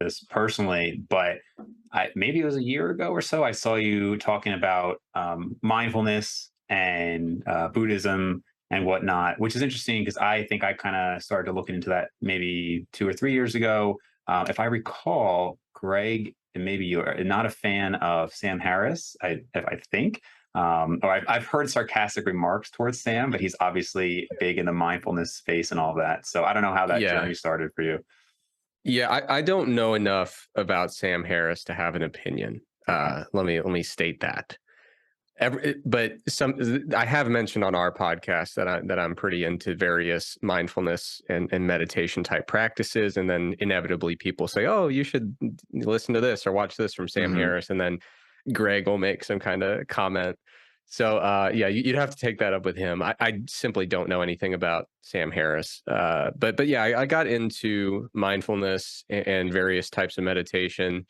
this personally, but maybe it was a year ago or so, I saw you talking about mindfulness and Buddhism and whatnot, which is interesting because I think I kind of started looking into that maybe 2 or 3 years ago. If I recall, Greg, and maybe you're not a fan of Sam Harris, I think. Or I've heard sarcastic remarks towards Sam, but he's obviously big in the mindfulness space and all that. So I don't know how that Yeah. journey started for you. Yeah, I don't know enough about Sam Harris to have an opinion. Okay. Let me state that. But I have mentioned on our podcast that I'm pretty into various mindfulness and meditation type practices, and then inevitably people say, "Oh, you should listen to this or watch this from Sam Hmm. Harris," and then Greg will make some kind of comment. So yeah, you'd have to take that up with him. I simply don't know anything about Sam Harris. But yeah, I got into mindfulness and various types of meditation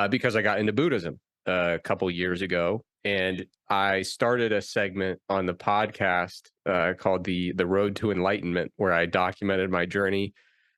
because I got into Buddhism a couple years ago, and I started a segment on the podcast called the Road to Enlightenment, where I documented my journey.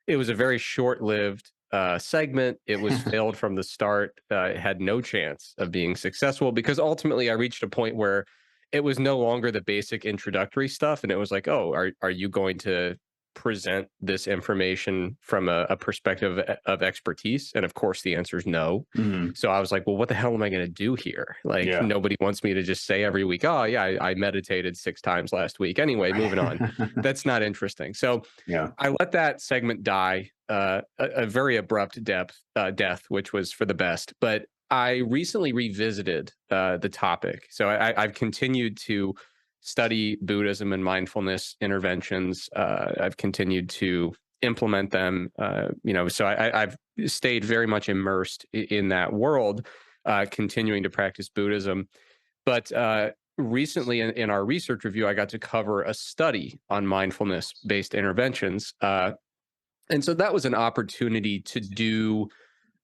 It was a very short-lived segment. It was failed from the start. It had no chance of being successful because ultimately I reached a point where it was no longer the basic introductory stuff, and it was like, oh, are you going to present this information from a perspective of expertise? And of course, the answer is no. Hmm. So I was like, well, what the hell am I going to do here? Like, Yeah. nobody wants me to just say every week, oh, yeah, I meditated 6 times last week. Anyway, moving on. That's not interesting. So Yeah. I let that segment die, a very abrupt death, which was for the best. But I recently revisited the topic. So I've continued to study Buddhism and mindfulness interventions. I've continued to implement them. So I've stayed very much immersed in that world, continuing to practice Buddhism. But recently, in our research review, I got to cover a study on mindfulness based interventions. And so that was an opportunity to do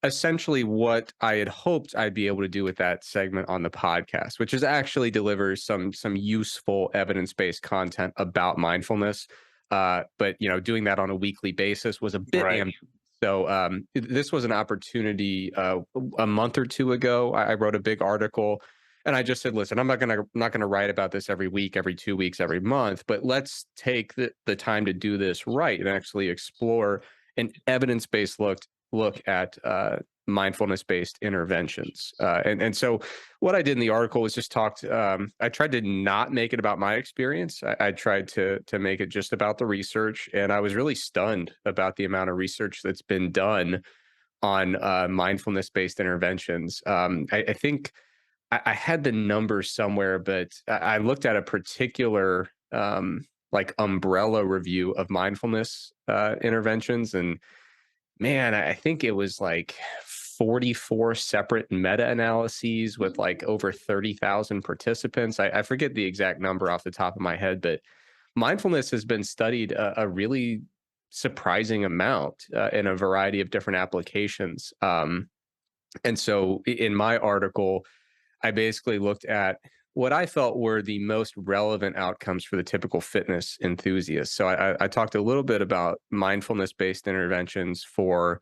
essentially what I had hoped I'd be able to do with that segment on the podcast, which is actually deliver some useful evidence-based content about mindfulness. But doing that on a weekly basis was a bit Right. ambitious. So this was an opportunity a month or two ago. I wrote a big article, and I just said, "Listen, I'm not gonna write about this every week, every 2 weeks, every month, but let's take the time to do this right and actually explore an evidence-based look at mindfulness based interventions. And so what I did in the article was just talked. I tried to not make it about my experience. I tried to make it just about the research, and I was really stunned about the amount of research that's been done on mindfulness based interventions. I think I had the numbers somewhere, but I looked at a particular like umbrella review of mindfulness interventions, and man, I think it was like 44 separate meta-analyses with like over 30,000 participants. I forget the exact number off the top of my head, but mindfulness has been studied a really surprising amount in a variety of different applications. And so in my article, I basically looked at what I felt were the most relevant outcomes for the typical fitness enthusiast. So I talked a little bit about mindfulness based interventions for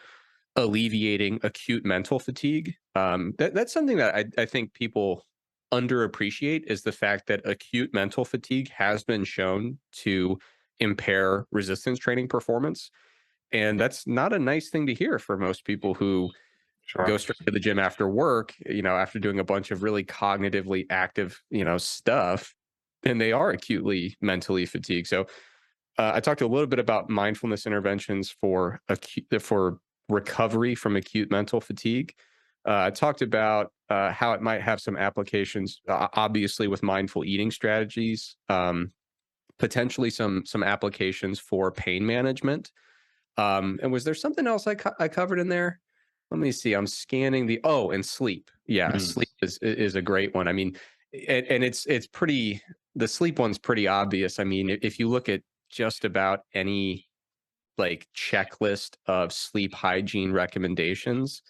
alleviating acute mental fatigue. That's something that I think people underappreciate is the fact that acute mental fatigue has been shown to impair resistance training performance. And that's not a nice thing to hear for most people who go Sure. straight to the gym after work, after doing a bunch of really cognitively active, stuff, and they are acutely mentally fatigued. So I talked a little bit about mindfulness interventions for recovery from acute mental fatigue. I talked about how it might have some applications, obviously with mindful eating strategies, potentially some applications for pain management. And was there something else I covered in there? Let me see. I'm scanning and sleep. Yeah, Mhm. sleep is a great one. I mean, and it's pretty. The sleep one's pretty obvious. I mean, if you look at just about any like checklist of sleep hygiene recommendations,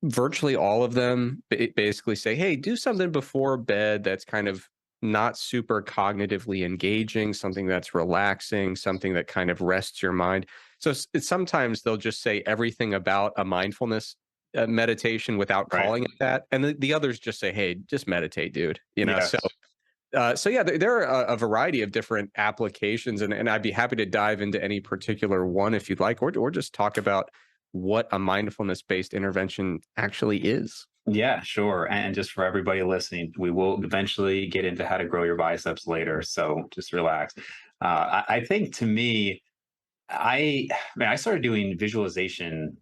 virtually all of them basically say, "Hey, do something before bed that's kind of not super cognitively engaging, something that's relaxing, something that kind of rests your mind." So sometimes they'll just say everything about a mindfulness meditation without Right. calling it that, and the others just say, "Hey, just meditate, dude." You know, so Yes. so yeah, there are a variety of different applications, and I'd be happy to dive into any particular one if you'd like, or just talk about what a mindfulness based intervention actually is. Yeah, sure. And just for everybody listening, we will eventually get into how to grow your biceps later. So just relax. I think to me, I started doing visualization.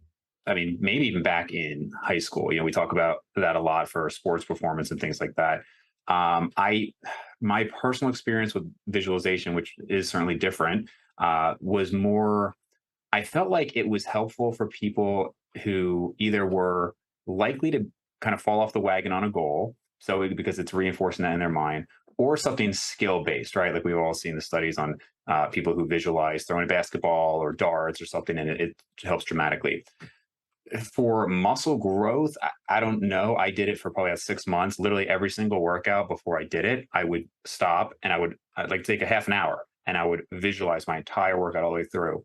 I mean, maybe even back in high school. We talk about that a lot for sports performance and things like that. I My personal experience with visualization, which is certainly different, was more. I felt like it was helpful for people who either were likely to kind of fall off the wagon on a goal, because it's reinforcing that in their mind, or something skill based, right? Like we've all seen the studies on people who visualize throwing a basketball or darts or something, and it helps dramatically. For muscle growth, I don't know. I did it for probably 6 months. Literally every single workout before I did it, I would stop and I'd like take a half an hour and I would visualize my entire workout all the way through.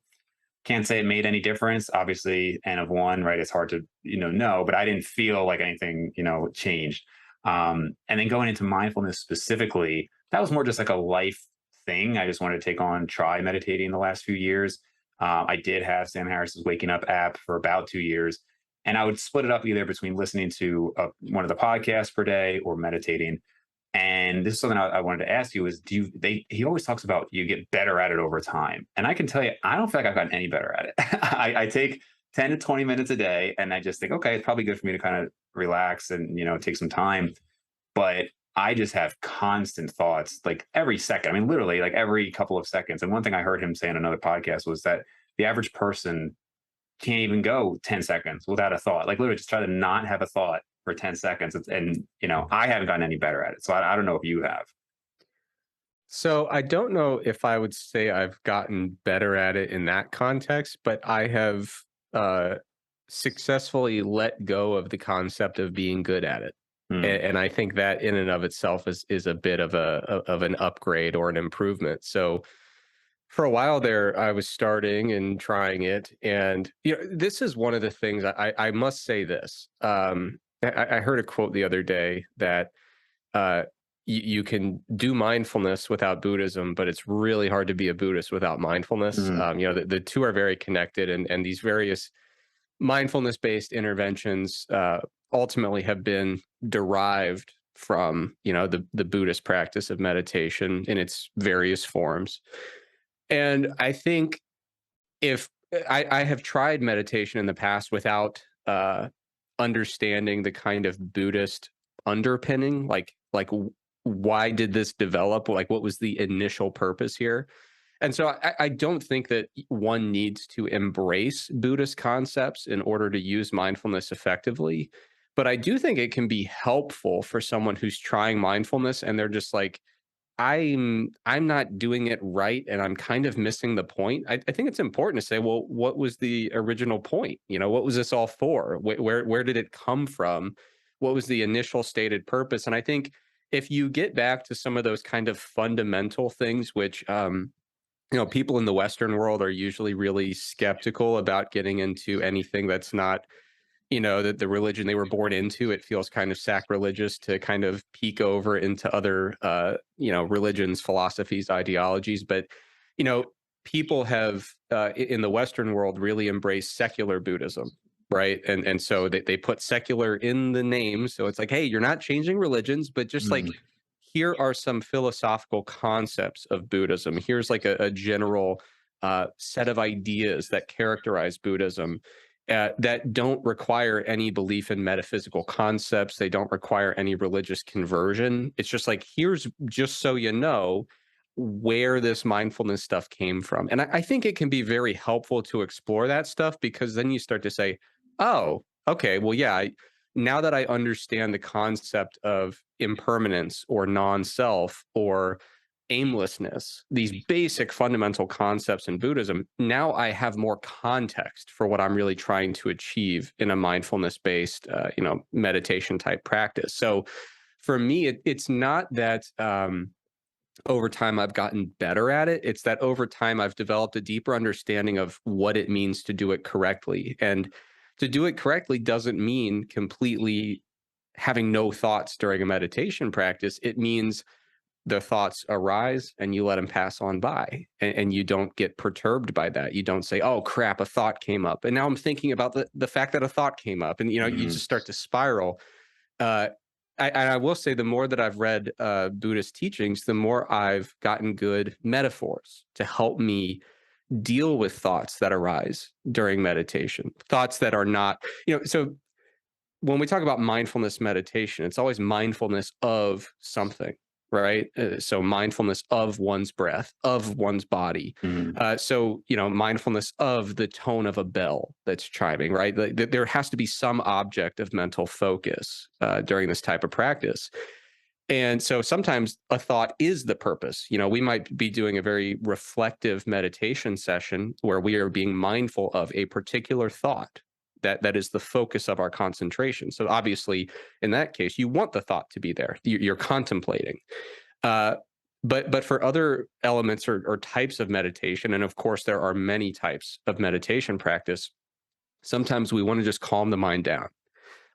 Can't say it made any difference. Obviously, N of one, right? It's hard to, know, but I didn't feel like anything, changed. And then going into mindfulness specifically, that was more just like a life thing. I just wanted to try meditating the last few years. I did have Sam Harris's Waking Up app for about 2 years. And I would split it up either between listening to one of the podcasts per day or meditating. And this is something I wanted to ask you is he always talks about you get better at it over time. And I can tell you, I don't feel like I've gotten any better at it. I take 10 to 20 minutes a day and I just think, okay, it's probably good for me to kind of relax and, take some time. But I just have constant thoughts like every second. I mean, literally like every couple of seconds. And one thing I heard him say in another podcast was that the average person can't even go 10 seconds without a thought. Like literally just try to not have a thought for 10 seconds. And, I haven't gotten any better at it. So I don't know if you have. So I don't know if I would say I've gotten better at it in that context, but I have uh, successfully let go of the concept of being good at it. Hmm. And I think that in and of itself is a bit of of an upgrade or an improvement. So for a while there, I was starting and trying it, and this is one of the things I must say this. I heard a quote the other day that uh, you can do mindfulness without Buddhism, but it's really hard to be a Buddhist without mindfulness. Hmm. The two are very connected, and these various mindfulness based interventions ultimately have been derived from the Buddhist practice of meditation in its various forms. And I think if I have tried meditation in the past without understanding the kind of Buddhist underpinning, why did this develop? Like, what was the initial purpose here? And so I don't think that one needs to embrace Buddhist concepts in order to use mindfulness effectively. But I do think it can be helpful for someone who's trying mindfulness and they're just like, I'm not doing it right and I'm kind of missing the point. I think it's important to say, well, what was the original point? What was this all for? Where did it come from? What was the initial stated purpose? And I think if you get back to some of those kind of fundamental things, which people in the Western world are usually really skeptical about getting into anything that's not that the religion they were born into. It feels kind of sacrilegious to kind of peek over into other religions, philosophies, ideologies. But you know people have in the Western world really embraced secular Buddhism, right? And so they put secular in the name, so it's like, hey, you're not changing religions, but just like, Hmm. here are some philosophical concepts of Buddhism. Here's like a general set of ideas that characterize Buddhism, that don't require any belief in metaphysical concepts. They don't require any religious conversion. It's just like, here's, just so you know, where this mindfulness stuff came from. And I think it can be very helpful to explore that stuff, because then you start to say, oh, okay, well, yeah, now that I understand the concept of impermanence or non self or aimlessness, these basic fundamental concepts in Buddhism, now I have more context for what I'm really trying to achieve in a mindfulness based, meditation type practice. So for me, it's not that over time I've gotten better at it. It's that over time I've developed a deeper understanding of what it means to do it correctly. And to do it correctly doesn't mean completely having no thoughts during a meditation practice. It means the thoughts arise and you let them pass on by, and you don't get perturbed by that. You don't say, oh crap, a thought came up. And now I'm thinking about the fact that a thought came up, and you Mhm. just start to spiral. Uh, I will say the more that I've read Buddhist teachings, the more I've gotten good metaphors to help me deal with thoughts that arise during meditation, thoughts that are not, so when we talk about mindfulness meditation, it's always mindfulness of something, right? So mindfulness of one's breath, of one's body. Mhm. So mindfulness of the tone of a bell that's chiming, right? There has to be some object of mental focus during this type of practice. And so sometimes a thought is the purpose. We might be doing a very reflective meditation session where we are being mindful of a particular thought that is the focus of our concentration. So obviously, in that case, you want the thought to be there. You're contemplating. Uh, but for other elements or types of meditation, and of course there are many types of meditation practice, sometimes we want to just calm the mind down.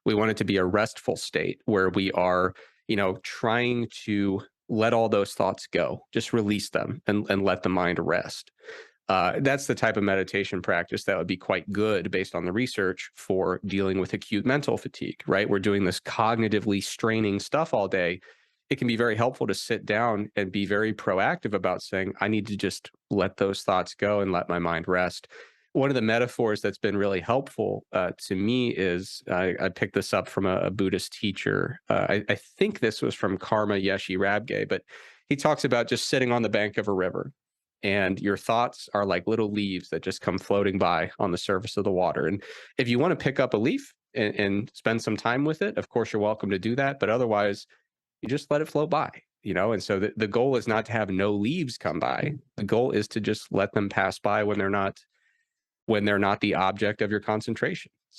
We want it to be a restful state where we are, trying to let all those thoughts go, just release them and let the mind rest. That's the type of meditation practice that would be quite good based on the research for dealing with acute mental fatigue, right? We're doing this cognitively straining stuff all day. It can be very helpful to sit down and be very proactive about saying, I need to just let those thoughts go and let my mind rest. One of the metaphors that's been really helpful to me is I picked this up from a Buddhist teacher. I think this was from Karma Yeshe Rabge, but he talks about just sitting on the bank of a river, and your thoughts are like little leaves that just come floating by on the surface of the water. And if you want to pick up a leaf and spend some time with it, of course you're welcome to do that. But otherwise, you just let it float by. And so the goal is not to have no leaves come by. The goal is to just let them pass by when they're not the object of your concentration.